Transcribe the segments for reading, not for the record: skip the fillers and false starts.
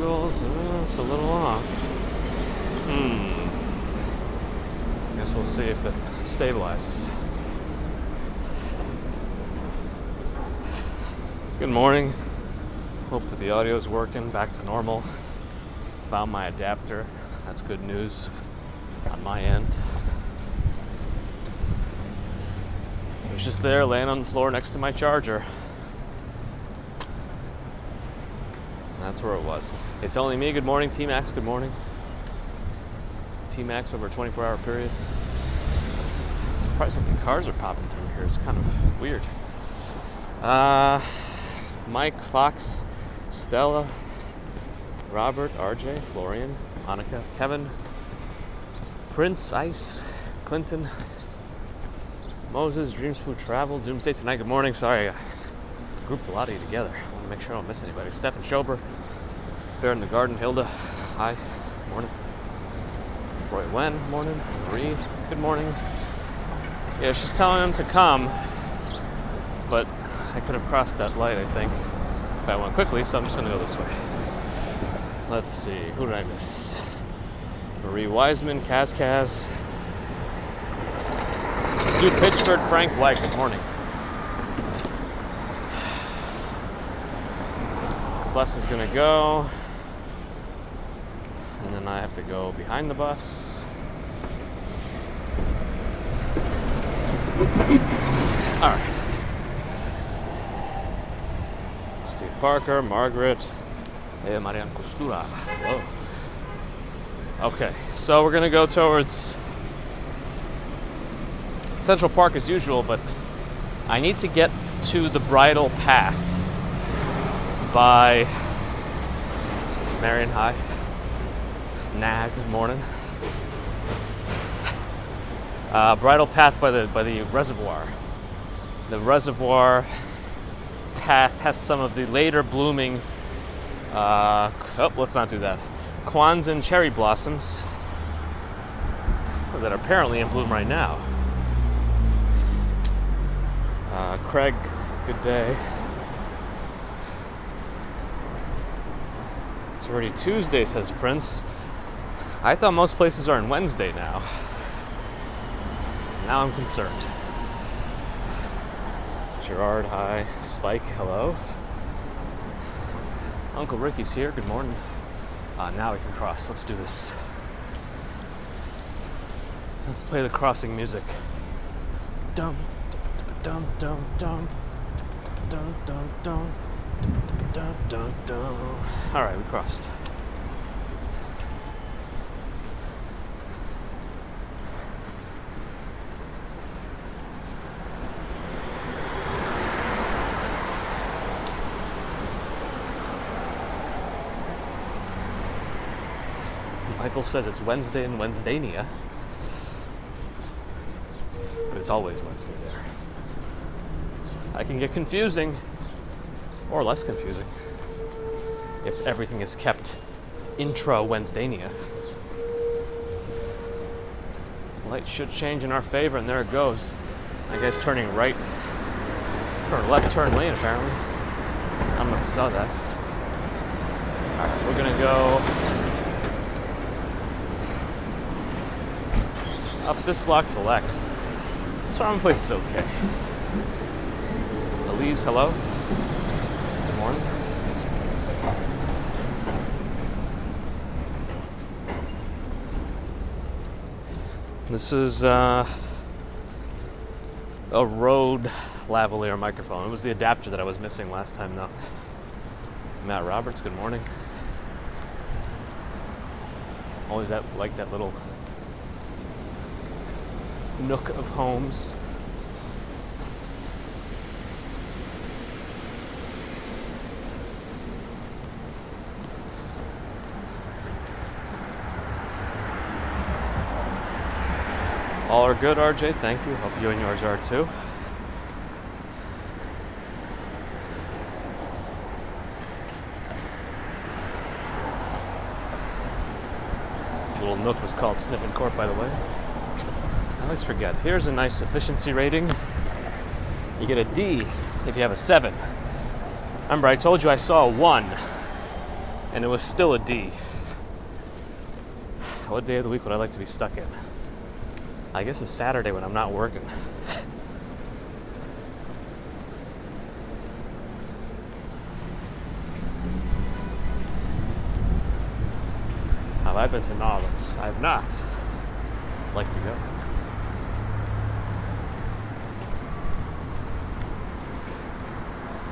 angles. It's a little off. Guess we'll see if it stabilizes. Good morning. Hopefully the audio is working. Back to normal. Found my adapter. That's good news on my end. It was just there laying on the floor next to my charger. That's where it was. It's only me. Good morning. T-Max, good morning. T-Max over a 24-hour period. Surprised how many cars are popping through here. It's kind of weird. Mike, Fox, Stella, Robert, RJ, Florian, Monica, Kevin, Prince, Ice, Clinton, Moses, Dreams Food Travel, Doomsday Tonight. Good morning. Sorry, I grouped a lot of you together. I want to make sure I don't miss anybody. Stefan Schober, Bear in the Garden, Hilda, hi, morning. Freud Wen, morning. Marie, good morning. Yeah, she's telling him to come, but I could have crossed that light, I think, if I went quickly, so I'm just going to go this way. Let's see, who did I miss? Marie Wiseman, Kaz, Sue Pitchford, Frank White, good morning. Bus is going to go, and then I have to go behind the bus. All right. Steve Parker, Margaret, Marian Costura. Hello. Okay, so we're gonna go towards Central Park as usual, but I need to get to the bridle path by Marion High. Nah, good morning. Bridle path by the reservoir. The reservoir path has some of the later blooming, let's not do that, Kwanzaa cherry blossoms that are apparently in bloom right now. Craig, good day. It's already Tuesday, says Prince. I thought most places are on Wednesday now. Now I'm concerned. Gerard, hi. Spike, hello. Uncle Ricky's here, good morning. Now we can cross, let's do this. Let's play the crossing music. Dum, dum, dum, dum, dum, dum, dum, dum, dum, dum. All right, we crossed. Michael says it's Wednesday in Wednesdania, but it's always Wednesday there. I can get confusing, or less confusing, if everything is kept intra-Wednesdania. Light should change in our favor, and there it goes. That guy's turning right, or left turn lane apparently. I don't know if you saw that. All right, we're gonna go up this block to Lex. This farm place is okay. Elise, hello. Good morning. This is a Rode lavalier microphone. It was the adapter that I was missing last time though. Matt Roberts, good morning. Always like that little nook of homes. All are good, RJ. Thank you. Hope you and yours are too. Little nook was called Snippin Court, by the way. I always forget. Here's a nice efficiency rating. You get a D if you have a 7. Remember, I told you I saw a 1 and it was still a D. What day of the week would I like to be stuck in? I guess it's Saturday when I'm not working. Have I been to New Orleans? I have not. I'd like to go.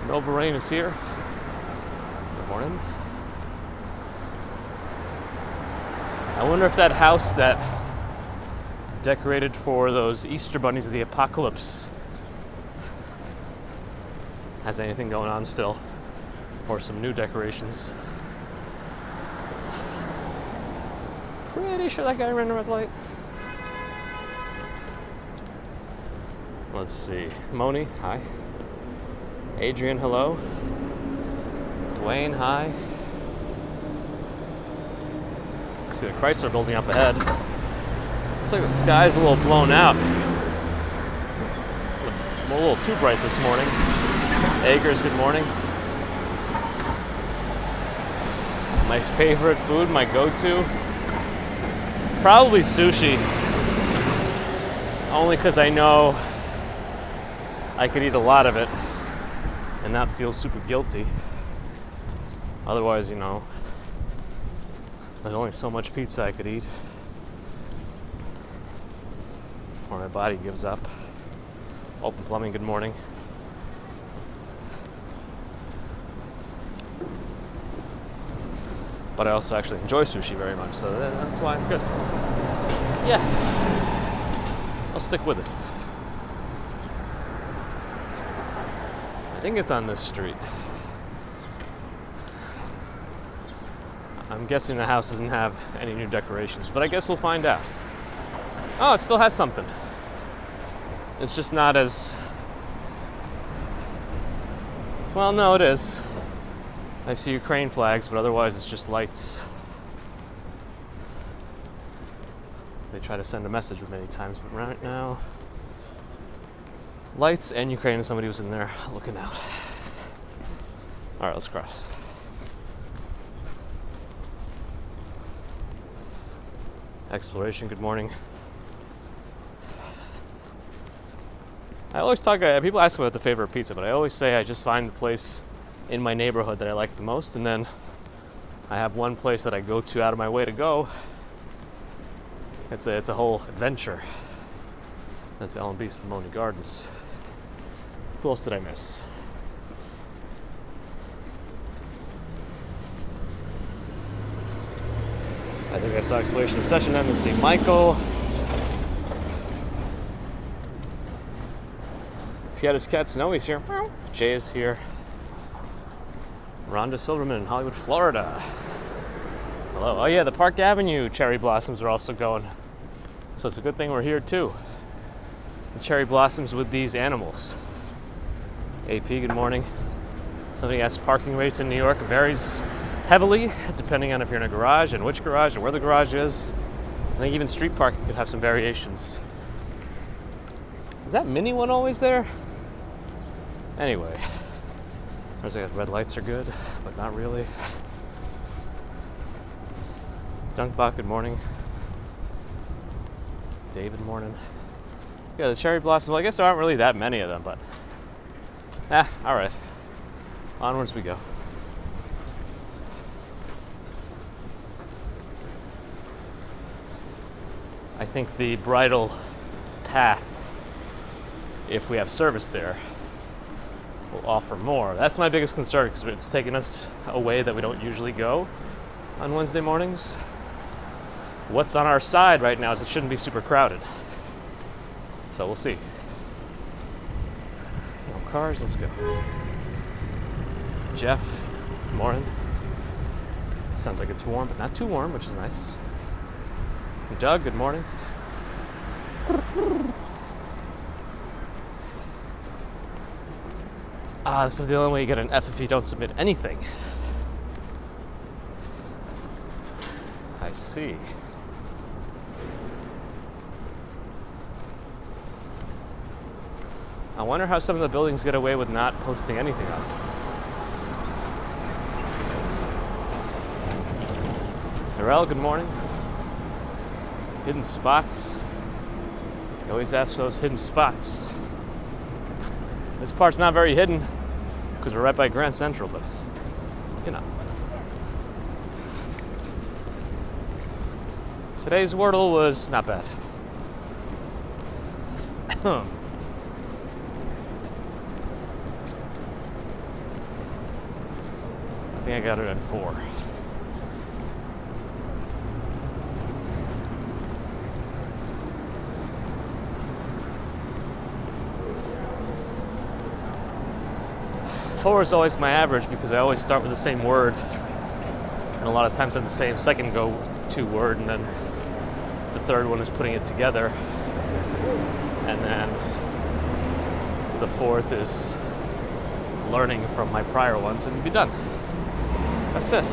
Nova Rain is here. Good morning. I wonder if that house that decorated for those Easter bunnies of the apocalypse has anything going on still, or some new decorations. Pretty sure that guy ran a red light. Let's see. Moni, hi. Adrian, hello. Dwayne, hi. See the Chrysler building up ahead. Looks like the sky's a little blown out. A little too bright this morning. Agers, good morning. My favorite food, my go-to, probably sushi. Only because I know I could eat a lot of it and not feel super guilty. Otherwise, you know, there's only so much pizza I could eat before my body gives up. Open Plumbing, good morning. But I also actually enjoy sushi very much, so that's why it's good. Yeah, I'll stick with it. I think it's on this street. I'm guessing the house doesn't have any new decorations, but I guess we'll find out. Oh, it still has something. It's just not as... Well, no, it is. I see Ukraine flags, but otherwise it's just lights. They try to send a message many times, but right now, lights and Ukraine, and somebody was in there looking out. All right, let's cross. Exploration, good morning. I always talk, people ask about the favorite pizza, but I always say I just find the place in my neighborhood that I like the most, and then I have one place that I go to out of my way to go. It's a whole adventure. That's L&B's Pomona Gardens. Who else did I miss? I think I saw Exploration Obsession. Let's see, Michael. If you had his cat Snow, he's here. Jay is here. Rhonda Silverman in Hollywood, Florida. Hello. Oh yeah, the Park Avenue cherry blossoms are also going. So it's a good thing we're here too. The cherry blossoms with these animals. AP, good morning. Somebody asked, parking rates in New York varies heavily depending on if you're in a garage and which garage and where the garage is. I think even street parking could have some variations. Is that mini one always there? Anyway, there's like red lights are good, but not really. Dunkbot, good morning. David, morning. Yeah, the cherry blossom. Well, I guess there aren't really that many of them, but all right. Onwards we go. I think the bridle path, if we have service there, will offer more. That's my biggest concern because it's taking us a way that we don't usually go on Wednesday mornings. What's on our side right now is it shouldn't be super crowded. So we'll see. No cars, let's go. Jeff, good morning. Sounds like it's warm, but not too warm, which is nice. Doug, good morning. This is the only way you get an F if you don't submit anything. I see. I wonder how some of the buildings get away with not posting anything up. Narelle, good morning. Hidden spots. You always ask for those hidden spots. This part's not very hidden because we're right by Grand Central, but you know. Today's Wordle was not bad. I think I got it at 4. Four is always my average because I always start with the same word, and a lot of times have the same second go-to word, and then the third one is putting it together, and then the fourth is learning from my prior ones, and you'll be done. That's it.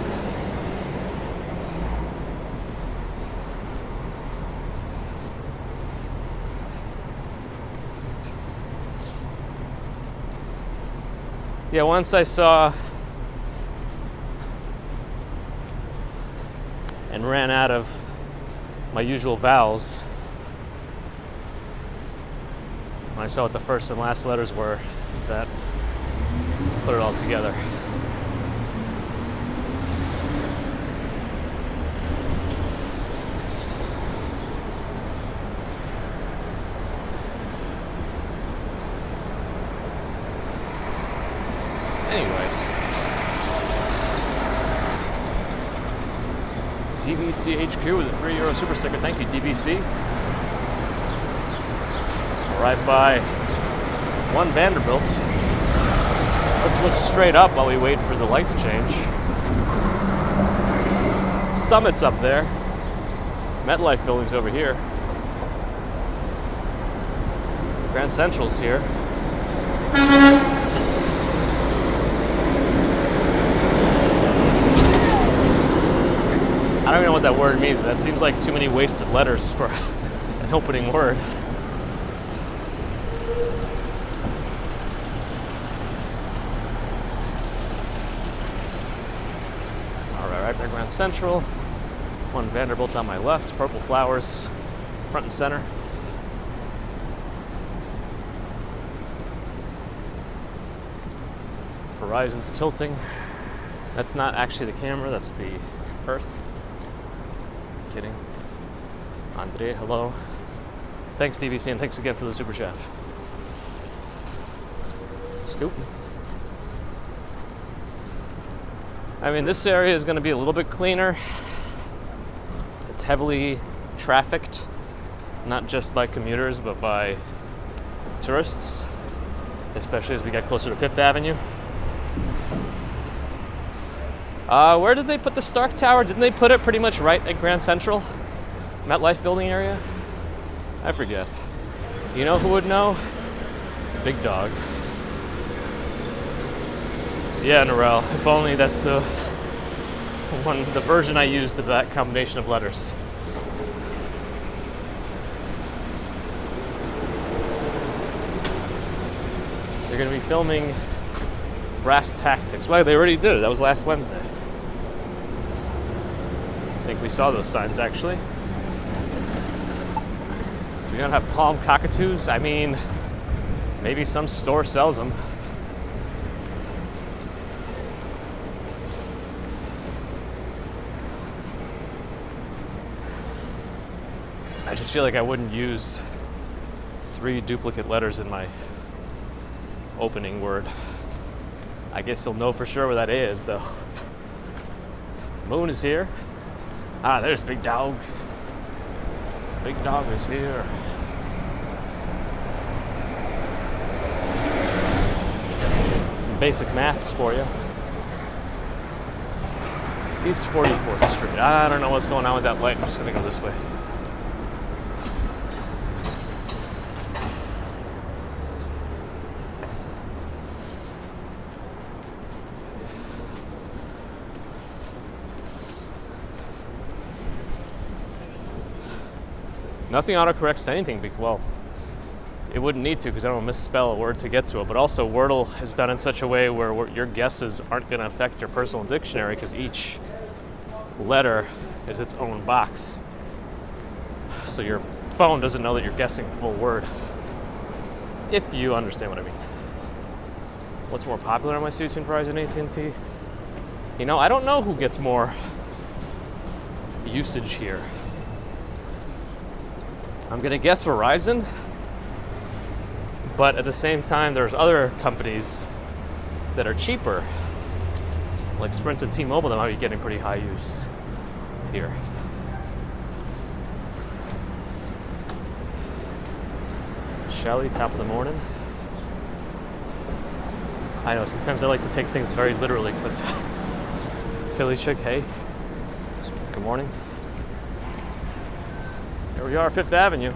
Yeah, once I saw and ran out of my usual vowels, when I saw what the first and last letters were, that put it all together. Anyway, DBCHQ with a €3 super sticker. Thank you, DBC. Right by 1 Vanderbilt. Let's look straight up while we wait for the light to change. Summit's up there. MetLife building's over here. Grand Central's here. I don't even know what that word means, but that seems like too many wasted letters for an opening word. All right, right by Grand Central. 1 Vanderbilt on my left. Purple flowers, front and center. Horizon's tilting. That's not actually the camera, that's the Earth. Kidding. Andre, hello. Thanks, DVC, and thanks again for the super chat. Scoop. I mean, this area is going to be a little bit cleaner. It's heavily trafficked, not just by commuters, but by tourists, especially as we get closer to 5th Avenue. Where did they put the Stark Tower? Didn't they put it pretty much right at Grand Central? MetLife building area? I forget. You know who would know? Big Dog. Yeah, Narelle. If only that's the version I used of that combination of letters. They're going to be filming Brass Tactics. Well, they already did it. That was last Wednesday. I think we saw those signs, actually. Do we not have palm cockatoos? I mean, maybe some store sells them. I just feel like I wouldn't use 3 duplicate letters in my opening word. I guess you'll know for sure where that is, though. Moon is here. Ah, there's Big Dog. Big Dog is here. Some basic maths for you. East 44th Street. I don't know what's going on with that light. I'm just gonna go this way. Nothing autocorrects anything, well, it wouldn't need to because I don't misspell a word to get to it, but also Wordle is done in such a way where your guesses aren't going to affect your personal dictionary because each letter is its own box. So your phone doesn't know that you're guessing a full word. If you understand what I mean. What's more popular in NYC between Verizon and AT&T? You know, I don't know who gets more usage here. I'm gonna guess Verizon, but at the same time, there's other companies that are cheaper, like Sprint and T-Mobile, that might be getting pretty high use here. Shelly, top of the morning. I know, sometimes I like to take things very literally, but Philly chick, hey, good morning. Here we are, Fifth Avenue.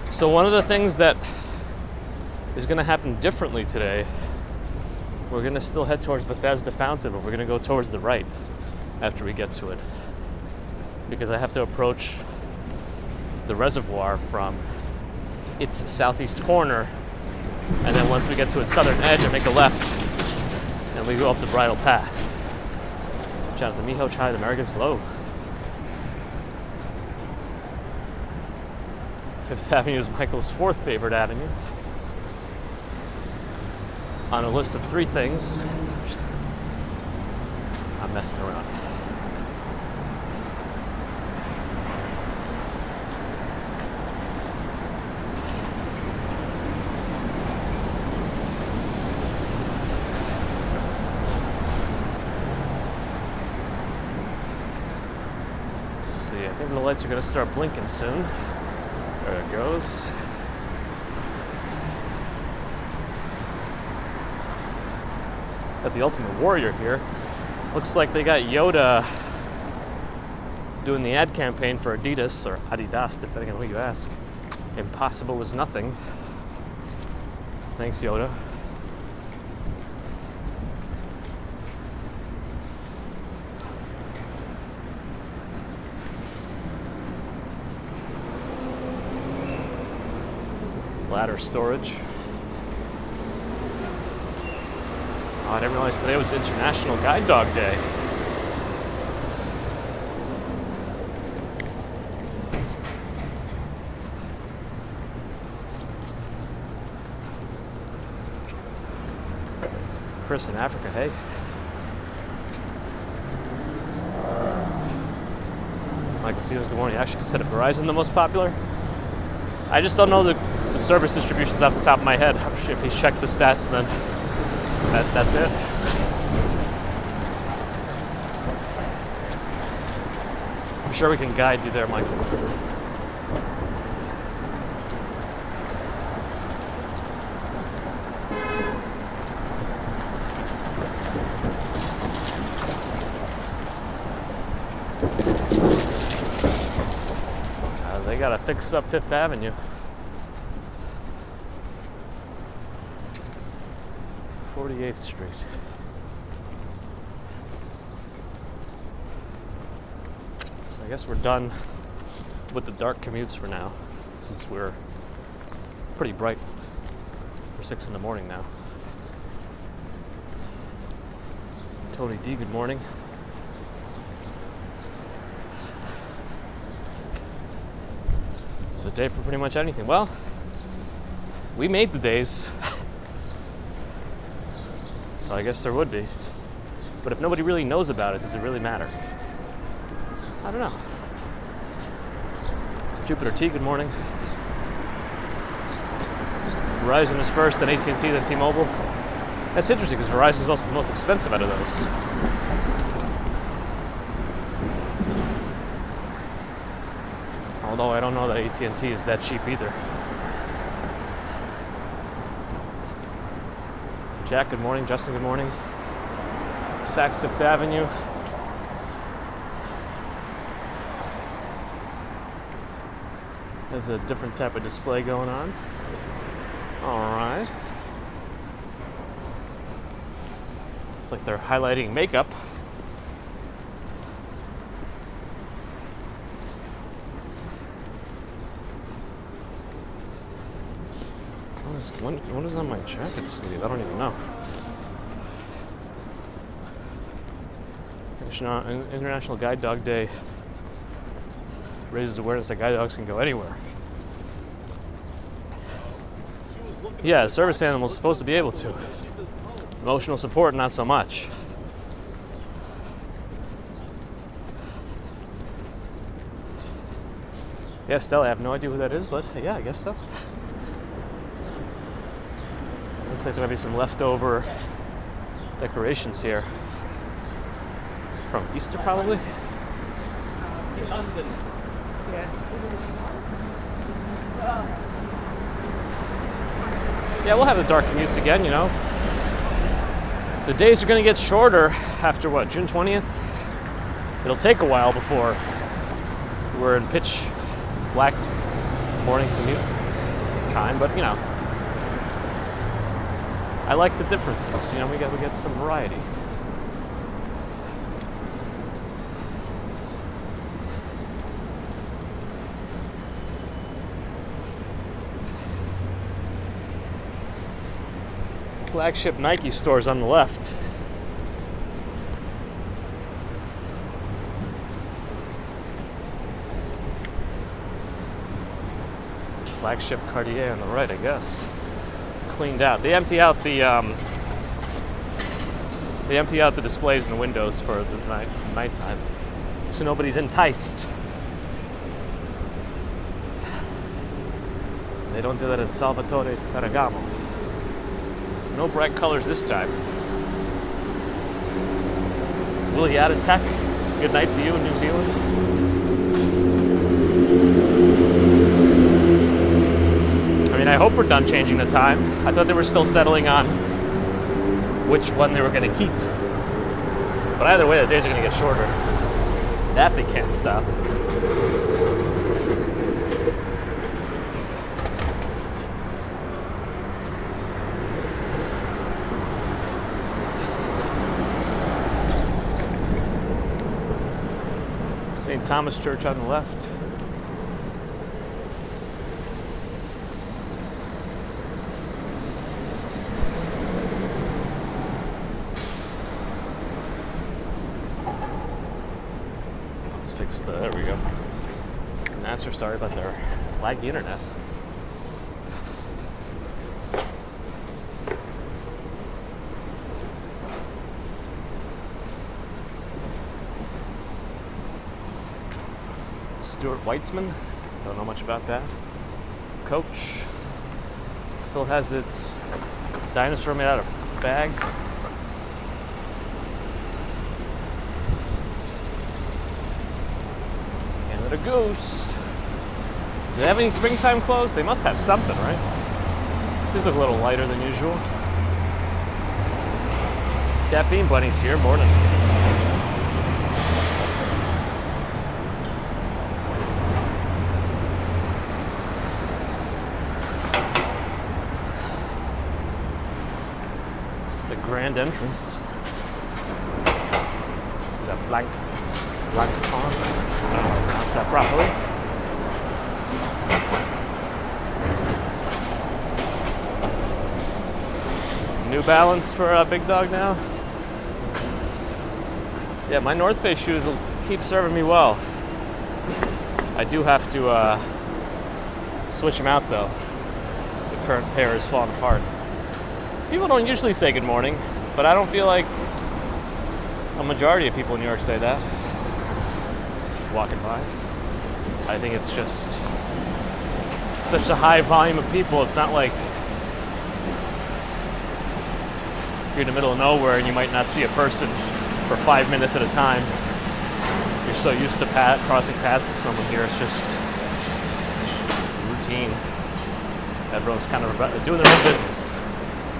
So one of the things that is going to happen differently today, we're going to still head towards Bethesda Fountain, but we're going to go towards the right after we get to it, because I have to approach the reservoir from its southeast corner, and then once we get to its southern edge, I make a left, and we go up the bridle path. Jonathan Miho, Chai, the Americans, hello. Fifth Avenue is Michael's fourth favorite avenue. On a list of 3 things, I'm messing around. Let's see, I think the lights are going to start blinking soon. There it goes. At the Ultimate Warrior here, looks like they got Yoda doing the ad campaign for Adidas, or Adidas, depending on who you ask. Impossible is nothing. Thanks, Yoda. Ladder storage. Oh, I didn't realize today was International Guide Dog Day. Chris in Africa, hey. Michael Stevens, good morning. You actually consider Verizon the most popular? I just don't know the service distributions off the top of my head. If he checks the stats, then that's it. I'm sure we can guide you there, Michael. They gotta fix up Fifth Avenue. 48th Street. So I guess we're done with the dark commutes for now, since we're pretty bright for 6 in the morning now. Tony D, good morning. The day for pretty much anything. Well, we made the days. So I guess there would be. But if nobody really knows about it, does it really matter? I don't know. Jupiter T, good morning. Verizon is first, then AT&T, then T-Mobile. That's interesting because Verizon is also the most expensive out of those. Although I don't know that AT&T is that cheap either. Jack, good morning. Justin, good morning. Saks Fifth Avenue. There's a different type of display going on. All right. It's like they're highlighting makeup. What is on my jacket sleeve? I don't even know. International Guide Dog Day raises awareness that guide dogs can go anywhere. Yeah, a service animal is supposed to be able to. Emotional support, not so much. Yeah, Stella, I have no idea who that is, but yeah, I guess so. Looks like there might be some leftover decorations here. From Easter, probably? Yeah, we'll have the dark commutes again, you know. The days are going to get shorter after what, June 20th? It'll take a while before we're in pitch black morning commute time, but you know, I like the differences. You know, we get some variety. Flagship Nike stores on the left. Flagship Cartier on the right, I guess. Cleaned out. They empty out the displays in the windows for the nighttime, so nobody's enticed. They don't do that at Salvatore Ferragamo. No bright colors this time. Willie Tech, good night to you in New Zealand. I mean, I hope we're done changing the time. I thought they were still settling on which one they were going to keep. But either way, the days are going to get shorter. That they can't stop. St. Thomas Church on the left. Let's fix the, there we go. Master, sorry about their laggy internet. Stuart Weitzman, don't know much about that. Coach still has its dinosaur made out of bags. Canada Goose. Do they have any springtime clothes? They must have something, right? These look a little lighter than usual. Caffeine Bunny's here, morning. Grand entrance. Is that Blanc Pond? I don't know how to pronounce that properly. New Balance for a big dog now. Yeah, my North Face shoes will keep serving me well. I do have to switch them out though. The current pair is falling apart. People don't usually say good morning, but I don't feel like a majority of people in New York say that. Walking by. I think it's just such a high volume of people. It's not like you're in the middle of nowhere and you might not see a person for 5 minutes at a time. You're so used to crossing paths with someone here. It's just routine. Everyone's kind of doing their own business.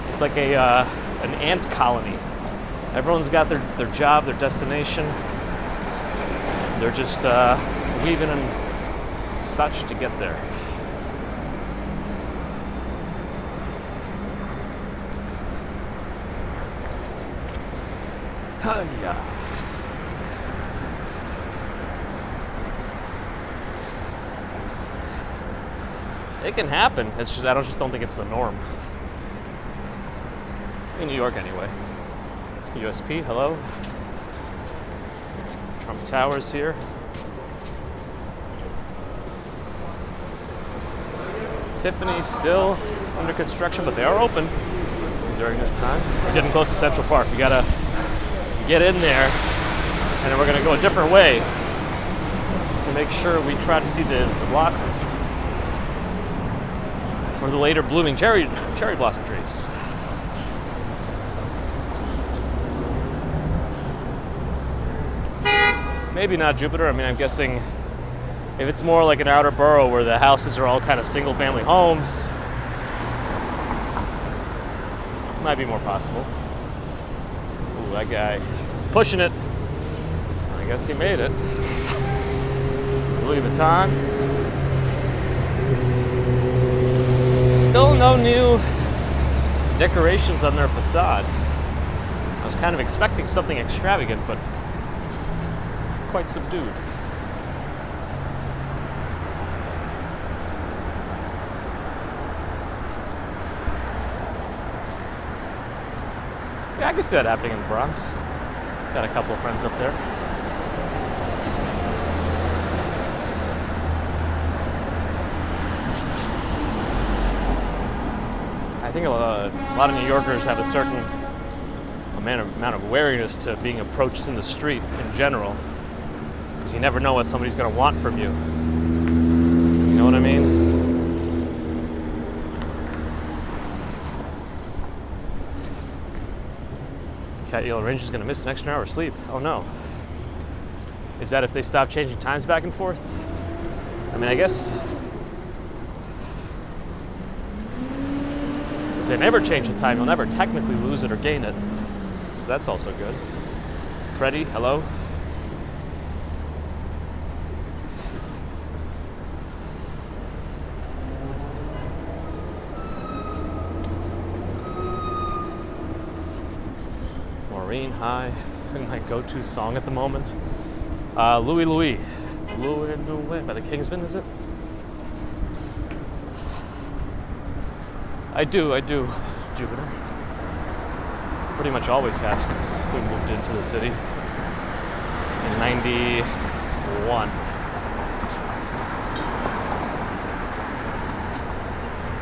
It's like an ant colony. Everyone's got their job, their destination. They're just weaving and such to get there. Yeah. It can happen. It's just I don't think it's the norm. In New York, anyway. USP, hello. Trump Towers here. Tiffany's still under construction, but they are open during this time. We're getting close to Central Park. We gotta get in there, and then we're gonna go a different way to make sure we try to see the blossoms for the later blooming cherry blossom trees. Maybe not Jupiter. I mean, I'm guessing if it's more like an outer borough where the houses are all kind of single family homes, it might be more possible. Ooh, that guy is pushing it. I guess he made it. Louis Vuitton. Still no new decorations on their facade. I was kind of expecting something extravagant, but quite subdued. Yeah, I can see that happening in the Bronx. Got a couple of friends up there. I think a lot of New Yorkers have a certain amount of wariness to being approached in the street in general, because you never know what somebody's going to want from you. You know what I mean? Cat Yellow Ranger's going to miss an extra hour of sleep. Oh no. Is that if they stop changing times back and forth? I mean, I guess if they never change the time, you'll never technically lose it or gain it. So that's also good. Freddie, hello. Maureen, hi. My go-to song at the moment. Louie Louie. Louie Louie by the Kingsmen, is it? I do, Jupiter. Pretty much always have since we moved into the city in 91.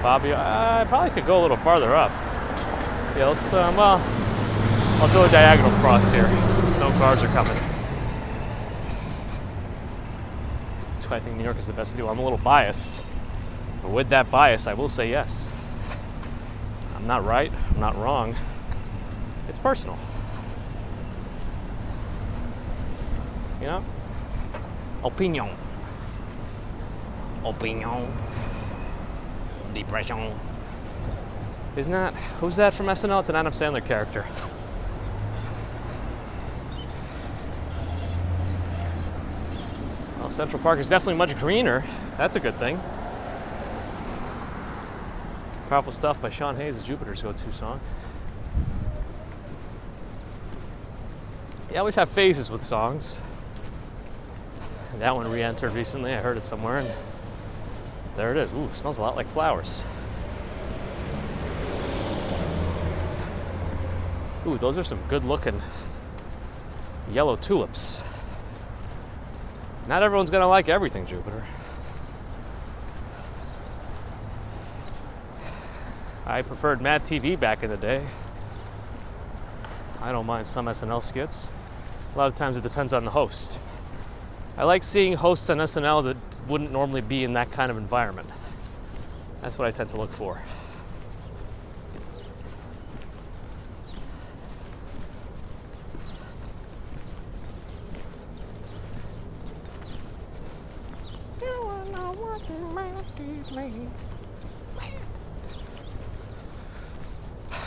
Fabio, I probably could go a little farther up. Yeah, let's, well, I'll do a diagonal cross here, because no cars are coming. That's why I think New York is the best to do. I'm a little biased, but with that bias, I will say yes. I'm not right, I'm not wrong. It's personal. You know? Opinion. Depression. Isn't that, who's that from SNL? It's an Adam Sandler character. Well, Central Park is definitely much greener. That's a good thing. Powerful Stuff by Sean Hayes is Jupiter's go-to song. You always have phases with songs. And that one re-entered recently. I heard it somewhere, and there it is. Ooh, smells a lot like flowers. Ooh, those are some good-looking yellow tulips. Not everyone's gonna like everything, Jupiter. I preferred Mad TV back in the day. I don't mind some SNL skits. A lot of times it depends on the host. I like seeing hosts on SNL that wouldn't normally be in that kind of environment. That's what I tend to look for.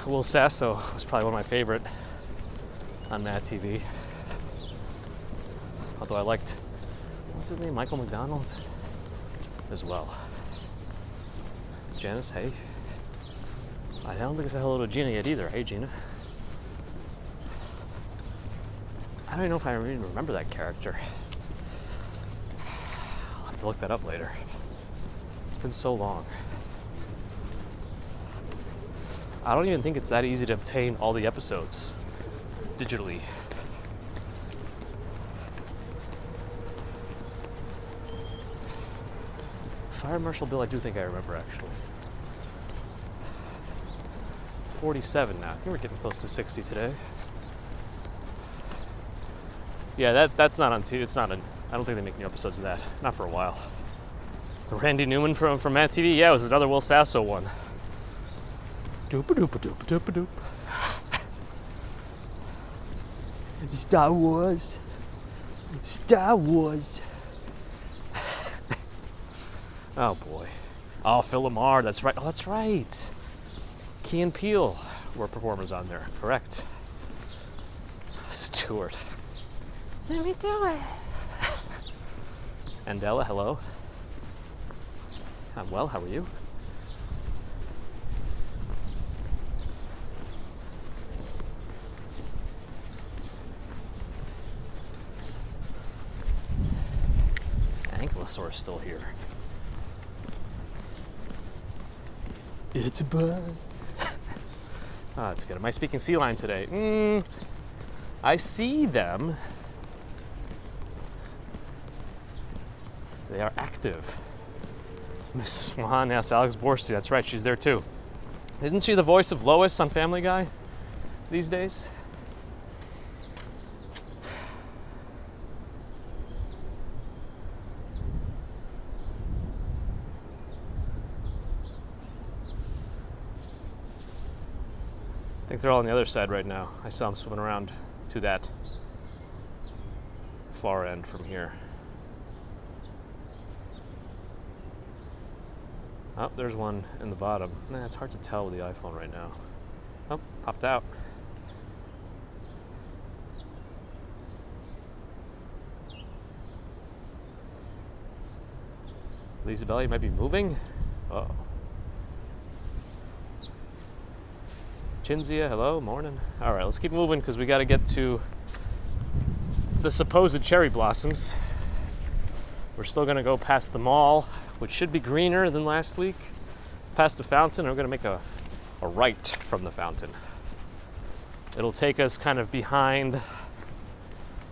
Will Sasso was probably one of my favorite on Mad TV. Although I liked, what's his name, Michael McDonald as well. Janice, hey. I don't think I said hello to Gina yet either. Hey, Gina. I don't even know if I even remember that character. I'll have to look that up later. It's been so long. I don't even think it's that easy to obtain all the episodes digitally. Fire Marshal Bill, I do think I remember actually. 47 now. I think we're getting close to 60 today. Yeah, that's not on TV. It's not on. I don't think they make new episodes of that. Not for a while. The Randy Newman from Mad TV. Yeah, it was another Will Sasso one. Doop-a-doop-a-doop-a-doop-a-doop. Star Wars. Star Wars. Oh boy. Oh, Phil Lamar. That's right. Oh, that's right. Key and Peele were performers on there. Correct. Stewart. Let me do it. Andela, hello. I'm well. How are you? Ankylosaur's still here. It's a bug. Oh, that's good. Am I speaking sea lion today? I see them. They are active. Miss Swan, yes, Alex Borstein, that's right, she's there too. Isn't she the voice of Lois on Family Guy these days? I think they're all on the other side right now. I saw them swimming around to that far end from here. Oh, there's one in the bottom. Nah, it's hard to tell with the iPhone right now. Oh, popped out. Lisa Belly might be moving. Uh-oh. Chinzia, hello, morning. All right, let's keep moving because we got to get to the supposed cherry blossoms. We're still going to go past the mall, which should be greener than last week. Past the fountain, and we're going to make a right from the fountain. It'll take us kind of behind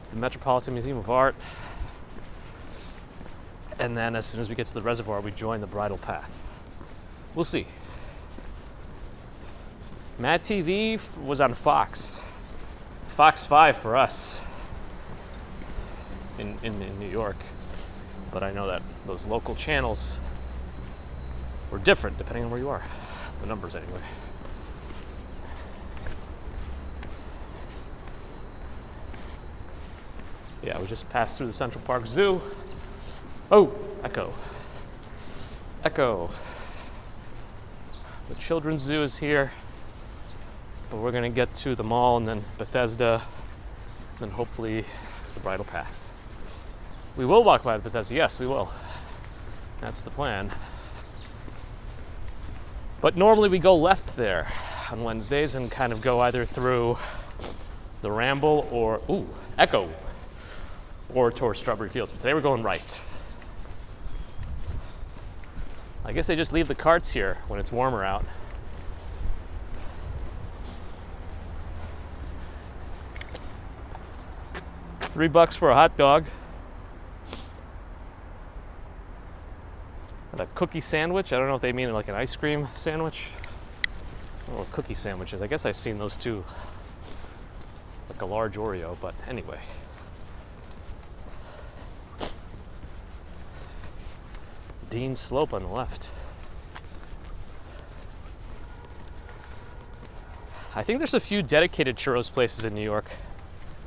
the Metropolitan Museum of Art. And then as soon as we get to the reservoir, we join the bridle path. We'll see. Mad TV was on Fox. Fox 5 for us in New York. But I know that those local channels were different depending on where you are. The numbers anyway. Yeah, we just passed through the Central Park Zoo. Oh, echo. Echo. The Children's Zoo is here. But we're gonna get to the mall and then Bethesda, and then hopefully the bridle path. We will walk by Bethesda, yes, we will. That's the plan. But normally we go left there on Wednesdays and kind of go either through the Ramble or, Echo, or towards Strawberry Fields. But today we're going right. I guess they just leave the carts here when it's warmer out. $3 for a hot dog. And a cookie sandwich. I don't know if they mean like an ice cream sandwich or cookie sandwiches. I guess I've seen those too. Like a large Oreo, but anyway. Dean Slope on the left. I think there's a few dedicated churros places in New York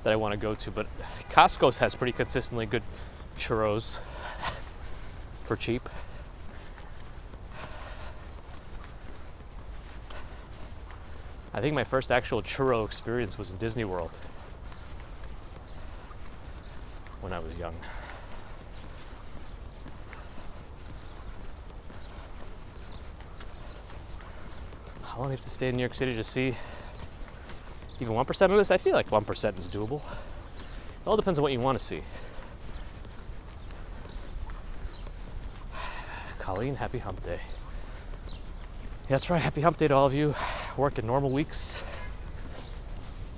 that I want to go to, but Costco's has pretty consistently good churros for cheap. I think my first actual churro experience was in Disney World when I was young. How long do you have to stay in New York City to see even 1% of this? I feel like 1% is doable. It all depends on what you want to see. Colleen, happy hump day. Yeah, that's right, happy hump day to all of you working normal weeks.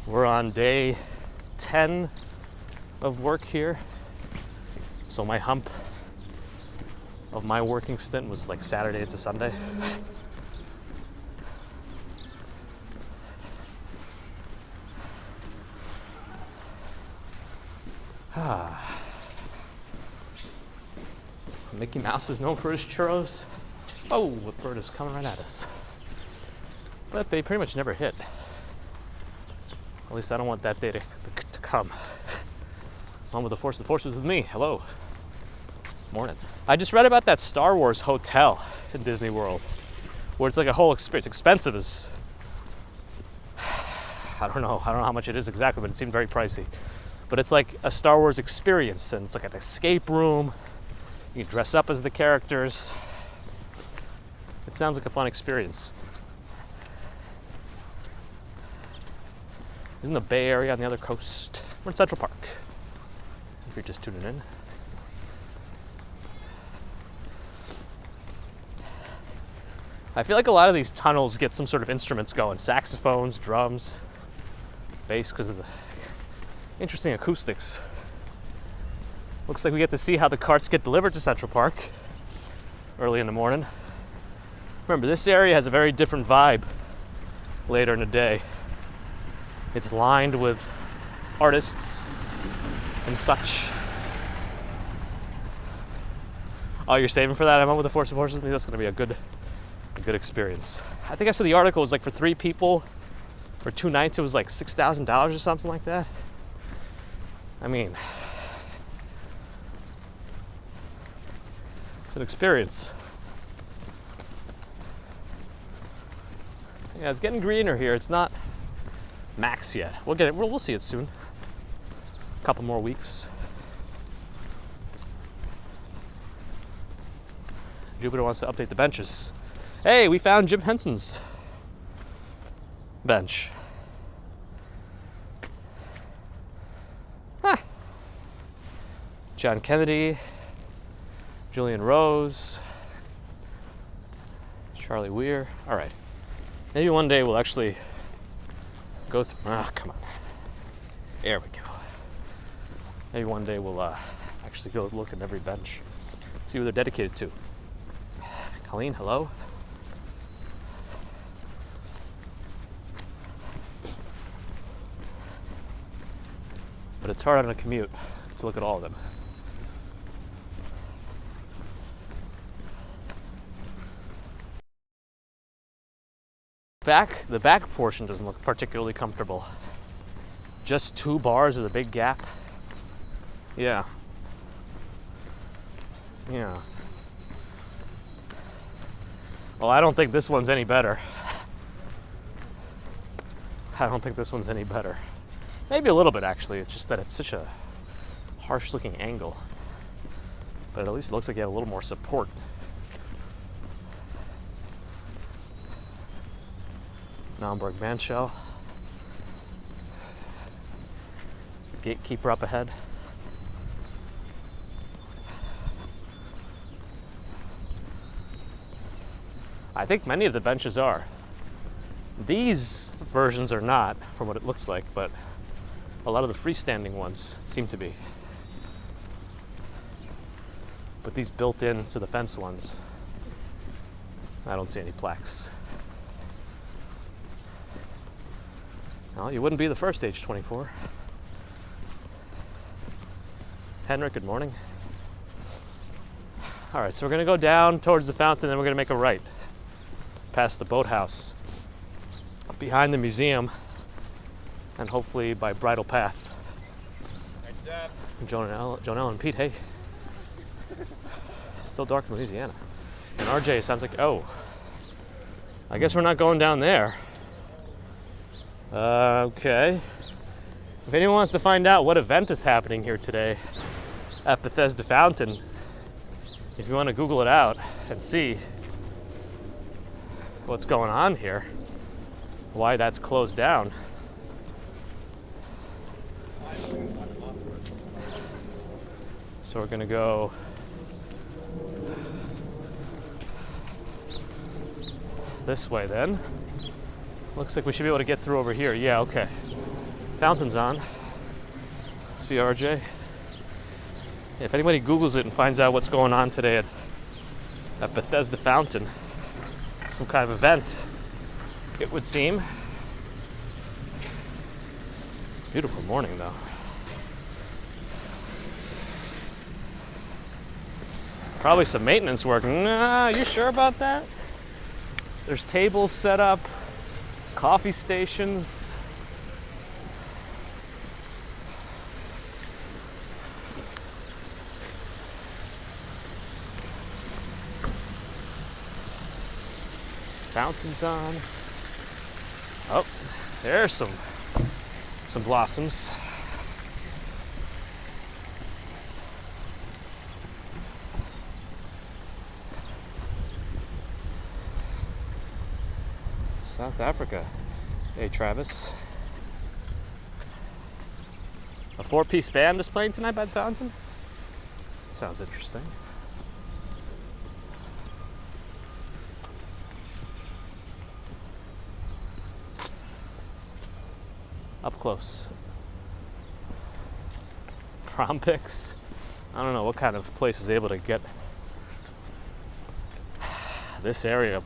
We're on day 10 of work here. So my hump of my working stint was like Saturday into Sunday. Mickey Mouse is known for his churros. Oh, a bird is coming right at us. But they pretty much never hit. At least I don't want that day to come. On with the Force is with me. Hello. Morning. I just read about that Star Wars hotel in Disney World, where it's like a whole experience. Expensive as I don't know how much it is exactly, but it seemed very pricey. But it's like a Star Wars experience, and it's like an escape room. You can dress up as the characters. It sounds like a fun experience. Isn't the Bay Area on the other coast? We're in Central Park, if you're just tuning in. I feel like a lot of these tunnels get some sort of instruments going. Saxophones, drums, bass, because of the interesting acoustics. Looks like we get to see how the carts get delivered to Central Park early in the morning. Remember, this area has a very different vibe later in the day. It's lined with artists and such. Oh, you're saving for that? I'm on with the Force of Horses. I think that's going to be a good experience. I think I saw the article was like for 3 people, for 2 nights, it was like $6,000 or something like that. I mean, it's an experience. Yeah, it's getting greener here. It's not max yet. We'll get it. We'll see it soon. A couple more weeks. Jupiter wants to update the benches. Hey, we found Jim Henson's bench. Ah. John Kennedy, Julian Rose, Charlie Weir. All right. Maybe one day we'll actually go through. Ah, come on. There we go. Maybe one day we'll actually go look at every bench, see what they're dedicated to. Colleen, hello. But it's hard on a commute to look at all of them. The back portion doesn't look particularly comfortable. Just 2 bars with a big gap. Yeah. Yeah. Well, I don't think this one's any better. I don't think this one's any better. Maybe a little bit, actually. It's just that it's such a harsh-looking angle. But at least it looks like you have a little more support. Naumburg Bandshell. Gatekeeper up ahead. I think many of the benches are. These versions are not, from what it looks like, but a lot of the freestanding ones seem to be. But these built into the fence ones, I don't see any plaques. Well, you wouldn't be the first age 24. Henrik, good morning. All right, so we're gonna go down towards the fountain, and we're gonna make a right past the boathouse, behind the museum, and hopefully by Bridle Path. Thanks, Dad. Jonelle and Pete, hey. Still dark in Louisiana. And RJ sounds like, oh, I guess we're not going down there. Okay. If anyone wants to find out what event is happening here today at Bethesda Fountain, if you want to Google it out and see what's going on here, why that's closed down. So we're gonna go this way then. Looks like we should be able to get through over here. Yeah, okay. Fountain's on. See RJ? If anybody Googles it and finds out what's going on today at at Bethesda Fountain. Some kind of event, it would seem. Beautiful morning, though. Probably some maintenance work. Nah, you sure about that? There's tables set up, coffee stations. Fountains on. Oh, there's some blossoms. South Africa. Hey, Travis. A 4-piece band is playing tonight by the fountain? Sounds interesting. Up close. Prom pics. I don't know what kind of place is able to get this area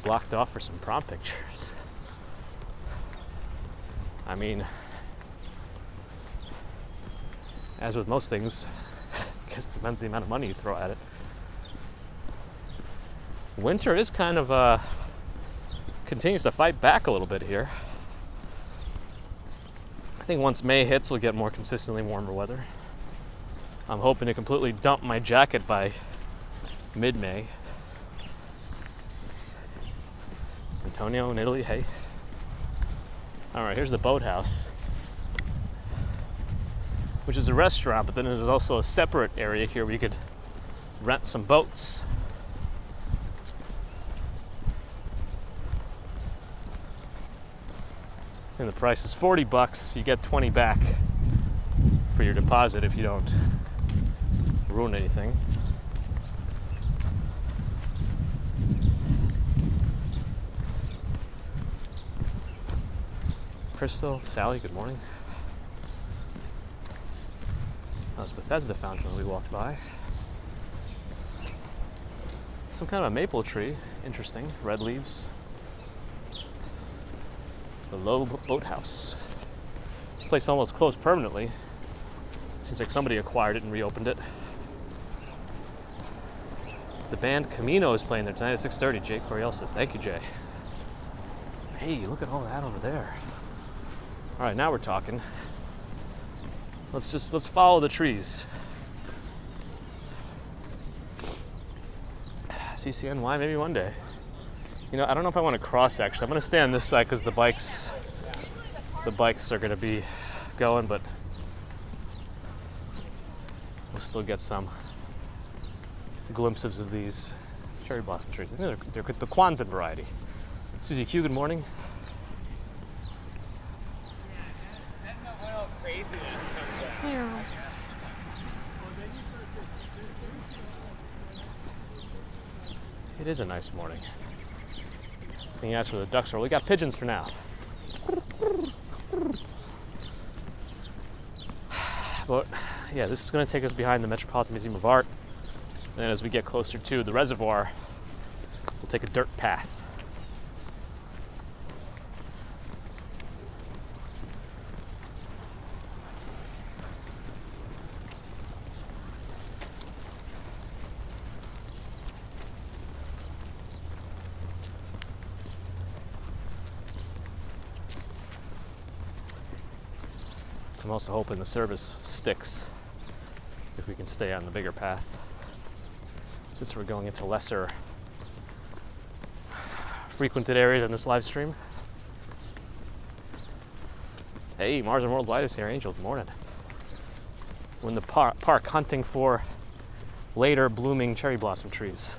blocked off for some prom pictures. I mean, as with most things, I guess it depends the amount of money you throw at it. Winter is kind of continues to fight back a little bit here. I think once May hits, we'll get more consistently warmer weather. I'm hoping to completely dump my jacket by mid-May. Antonio in Italy, hey. All right, here's the boathouse, which is a restaurant, but then there's also a separate area here where you could rent some boats. And the price is $40. You get 20 back for your deposit if you don't ruin anything. Crystal, Sally, good morning. That was Bethesda Fountain we walked by. Some kind of a maple tree, interesting, red leaves. The Loeb Boathouse. This place almost closed permanently. Seems like somebody acquired it and reopened it. The band Commute is playing there tonight at 6:30. Jake Coriel says, thank you, Jay. Hey, look at all that over there. All right, now we're talking. Let's follow the trees. CCNY, maybe one day. You know, I don't know if I want to cross actually. I'm going to stay on this side because the bikes are going to be going, but we'll still get some glimpses of these cherry blossom trees. I think they're the Kwanzaa variety. Susie Q, good morning. It is a nice morning. And you asked where the ducks are. We got pigeons for now. But yeah, this is going to take us behind the Metropolitan Museum of Art. And then as we get closer to the reservoir, we'll take a dirt path. I'm also hoping the service sticks if we can stay on the bigger path, since we're going into lesser frequented areas in this live stream. Hey, Mars and Worldwide is here. Angel, good morning. We're in the park hunting for later blooming cherry blossom trees.